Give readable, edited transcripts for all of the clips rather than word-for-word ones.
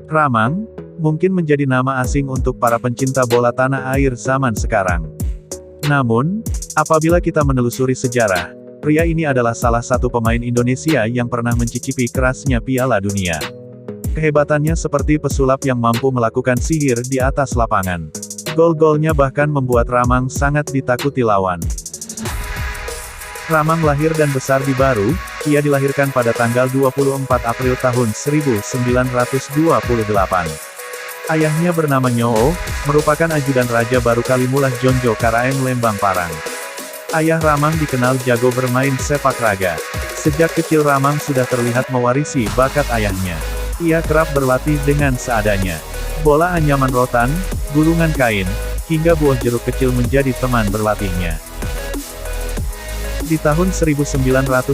Ramang, mungkin menjadi nama asing untuk para pencinta bola tanah air zaman sekarang. Namun, apabila kita menelusuri sejarah, pria ini adalah salah satu pemain Indonesia yang pernah mencicipi kerasnya Piala Dunia. Kehebatannya seperti pesulap yang mampu melakukan sihir di atas lapangan. Gol-golnya bahkan membuat Ramang sangat ditakuti lawan. Ramang lahir dan besar di Baru. Ia dilahirkan pada tanggal 24 April tahun 1928. Ayahnya bernama Nyoo, merupakan ajudan Raja Baru Kalimulah Jonjo Karaeng Lembang Parang. Ayah Ramang dikenal jago bermain sepak raga. Sejak kecil Ramang sudah terlihat mewarisi bakat ayahnya. Ia kerap berlatih dengan seadanya. Bola anyaman rotan, gulungan kain, hingga buah jeruk kecil menjadi teman berlatihnya. Di tahun 1939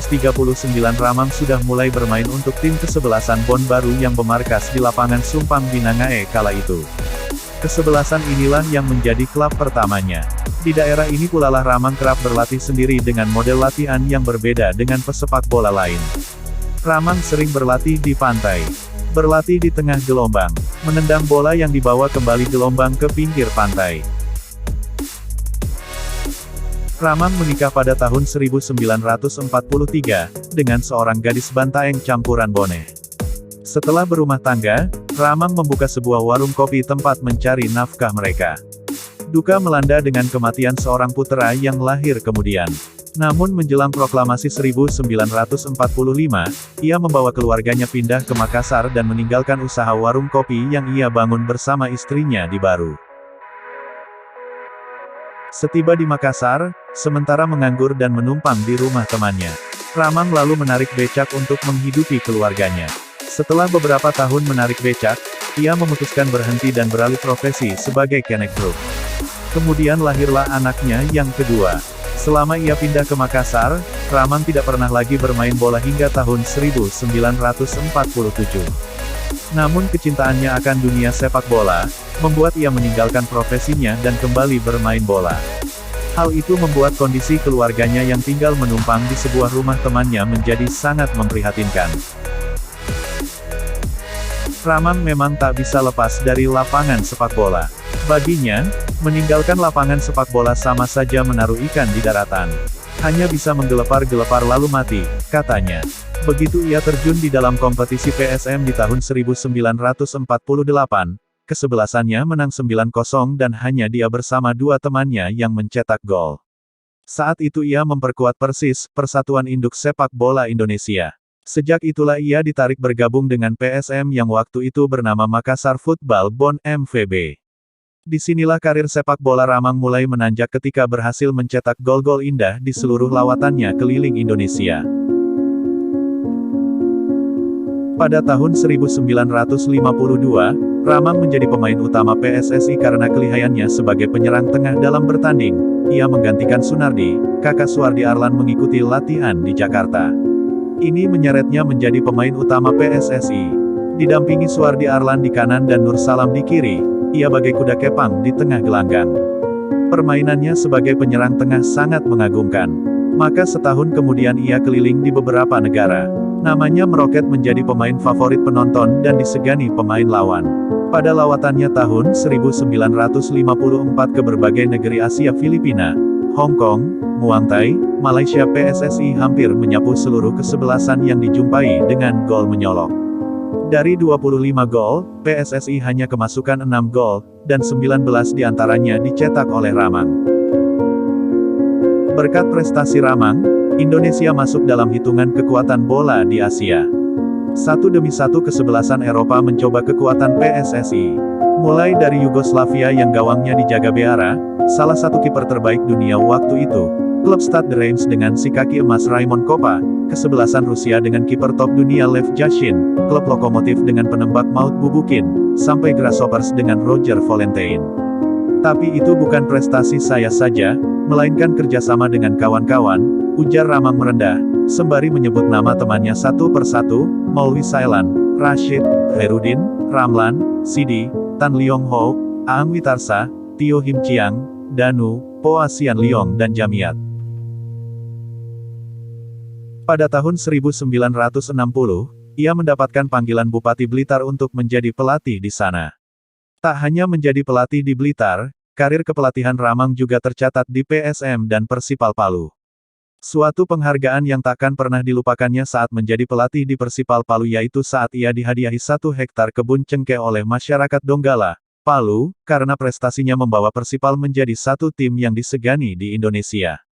Ramang sudah mulai bermain untuk tim kesebelasan Bon Baru yang bermarkas di lapangan Sumpang Binangae kala itu. Kesebelasan inilah yang menjadi klub pertamanya. Di daerah ini pula lah Ramang kerap berlatih sendiri dengan model latihan yang berbeda dengan pesepak bola lain. Ramang sering berlatih di pantai, berlatih di tengah gelombang, menendang bola yang dibawa kembali gelombang ke pinggir pantai. Ramang menikah pada tahun 1943, dengan seorang gadis Bantaeng campuran Bone. Setelah berumah tangga, Ramang membuka sebuah warung kopi tempat mencari nafkah mereka. Duka melanda dengan kematian seorang putera yang lahir kemudian. Namun menjelang proklamasi 1945, ia membawa keluarganya pindah ke Makassar dan meninggalkan usaha warung kopi yang ia bangun bersama istrinya di Baru. Setiba di Makassar, sementara menganggur dan menumpang di rumah temannya, Ramang lalu menarik becak untuk menghidupi keluarganya. Setelah beberapa tahun menarik becak, ia memutuskan berhenti dan beralih profesi sebagai kenek truk. Kemudian lahirlah anaknya yang kedua. Selama ia pindah ke Makassar, Ramang tidak pernah lagi bermain bola hingga tahun 1947. Namun kecintaannya akan dunia sepak bola, membuat ia meninggalkan profesinya dan kembali bermain bola. Hal itu membuat kondisi keluarganya yang tinggal menumpang di sebuah rumah temannya menjadi sangat memprihatinkan. Ramang memang tak bisa lepas dari lapangan sepak bola. Baginya, meninggalkan lapangan sepak bola sama saja menaruh ikan di daratan. Hanya bisa menggelepar-gelepar lalu mati, katanya. Begitu ia terjun di dalam kompetisi PSM di tahun 1948, kesebelasannya menang 9-0 dan hanya dia bersama dua temannya yang mencetak gol. Saat itu ia memperkuat Persis, Persatuan Induk Sepak Bola Indonesia. Sejak itulah ia ditarik bergabung dengan PSM yang waktu itu bernama Makassar Football Bon MVB. Disinilah karir sepak bola Ramang mulai menanjak ketika berhasil mencetak gol-gol indah di seluruh lawatannya keliling Indonesia. Pada tahun 1952, Ramang menjadi pemain utama PSSI karena kelihayannya sebagai penyerang tengah dalam bertanding. Ia menggantikan Sunardi, kakak Suardi Arlan mengikuti latihan di Jakarta. Ini menyeretnya menjadi pemain utama PSSI. Didampingi Suardi Arlan di kanan dan Nur Salam di kiri, ia bagai kuda kepang di tengah gelanggang. Permainannya sebagai penyerang tengah sangat mengagumkan. Maka setahun kemudian ia keliling di beberapa negara. Namanya meroket menjadi pemain favorit penonton dan disegani pemain lawan. Pada lawatannya tahun 1954 ke berbagai negeri Asia Filipina, Hong Kong, Muang Thai, Malaysia PSSI hampir menyapu seluruh kesebelasan yang dijumpai dengan gol menyolok. Dari 25 gol, PSSI hanya kemasukan 6 gol, dan 19 diantaranya dicetak oleh Ramang. Berkat prestasi Ramang, Indonesia masuk dalam hitungan kekuatan bola di Asia. Satu demi satu kesebelasan Eropa mencoba kekuatan PSSI. Mulai dari Yugoslavia yang gawangnya dijaga Beara, salah satu kiper terbaik dunia waktu itu, klub Stade Reims dengan si kaki emas Raymond Kopa, kesebelasan Rusia dengan kiper top dunia Lev Yashin, klub Lokomotif dengan penembak Maut Bubukin, sampai Grasshoppers dengan Roger Valentine. Tapi itu bukan prestasi saya saja, melainkan kerjasama dengan kawan-kawan, ujar Ramang merendah, sembari menyebut nama temannya satu persatu, Maulwi Sailan, Rashid, Herudin, Ramlan, Sidi, Tan Leong Ho, Aang Witarsa, Tio Him Chiang, Danu, Poa Sian Leong dan Jamiat. Pada tahun 1960, ia mendapatkan panggilan Bupati Blitar untuk menjadi pelatih di sana. Tak hanya menjadi pelatih di Blitar, karir kepelatihan Ramang juga tercatat di PSM dan Persipal Palu. Suatu penghargaan yang takkan pernah dilupakannya saat menjadi pelatih di Persipal Palu yaitu saat ia dihadiahi 1 hektar kebun cengkeh oleh masyarakat Donggala, Palu, karena prestasinya membawa Persipal menjadi satu tim yang disegani di Indonesia.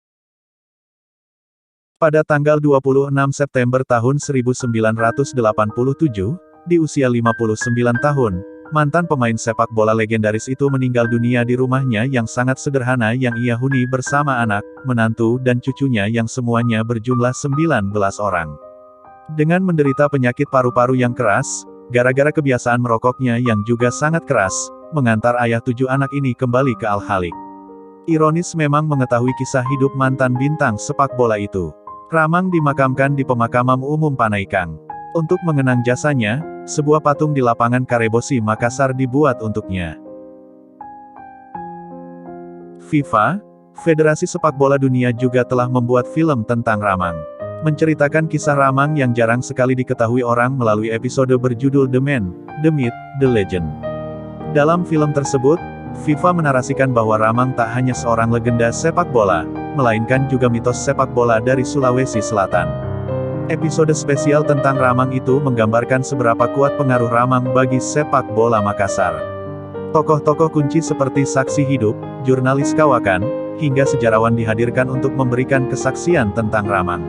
Pada tanggal 26 September tahun 1987, di usia 59 tahun, mantan pemain sepak bola legendaris itu meninggal dunia di rumahnya yang sangat sederhana yang ia huni bersama anak, menantu dan cucunya yang semuanya berjumlah 19 orang. Dengan menderita penyakit paru-paru yang keras, gara-gara kebiasaan merokoknya yang juga sangat keras, mengantar ayah 7 anak ini kembali ke Al-Khaliq. Ironis memang mengetahui kisah hidup mantan bintang sepak bola itu. Ramang dimakamkan di Pemakaman Umum Panaikang. Untuk mengenang jasanya, sebuah patung di lapangan Karebosi Makassar dibuat untuknya. FIFA, Federasi Sepak Bola Dunia juga telah membuat film tentang Ramang. Menceritakan kisah Ramang yang jarang sekali diketahui orang melalui episode berjudul The Man, The Myth, The Legend. Dalam film tersebut, FIFA menarasikan bahwa Ramang tak hanya seorang legenda sepak bola, melainkan juga mitos sepak bola dari Sulawesi Selatan. Episode spesial tentang Ramang itu menggambarkan seberapa kuat pengaruh Ramang bagi sepak bola Makassar. Tokoh-tokoh kunci seperti saksi hidup, jurnalis kawakan, hingga sejarawan dihadirkan untuk memberikan kesaksian tentang Ramang.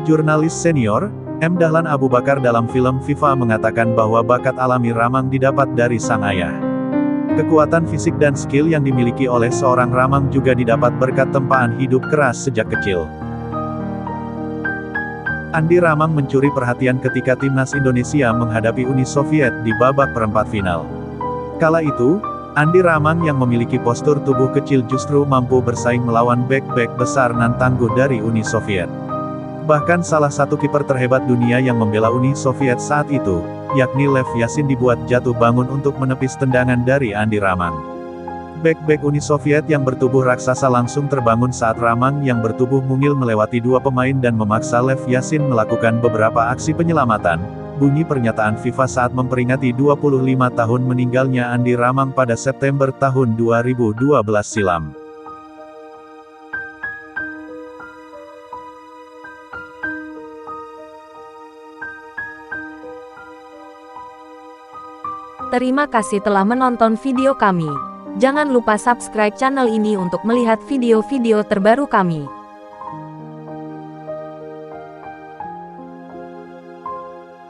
Jurnalis senior, M. Dahlan Abu Bakar dalam film FIFA mengatakan bahwa bakat alami Ramang didapat dari sang ayah. Kekuatan fisik dan skill yang dimiliki oleh seorang Ramang juga didapat berkat tempaan hidup keras sejak kecil. Andi Ramang mencuri perhatian ketika timnas Indonesia menghadapi Uni Soviet di babak perempat final. Kala itu, Andi Ramang yang memiliki postur tubuh kecil justru mampu bersaing melawan bek-bek besar nan tangguh dari Uni Soviet. Bahkan salah satu kiper terhebat dunia yang membela Uni Soviet saat itu, yakni Lev Yashin dibuat jatuh bangun untuk menepis tendangan dari Andi Ramang. Bek-bek Uni Soviet yang bertubuh raksasa langsung terbangun saat Ramang yang bertubuh mungil melewati 2 pemain dan memaksa Lev Yashin melakukan beberapa aksi penyelamatan, bunyi pernyataan FIFA saat memperingati 25 tahun meninggalnya Andi Ramang pada September tahun 2012 silam. Terima kasih telah menonton video kami. Jangan lupa subscribe channel ini untuk melihat video-video terbaru kami.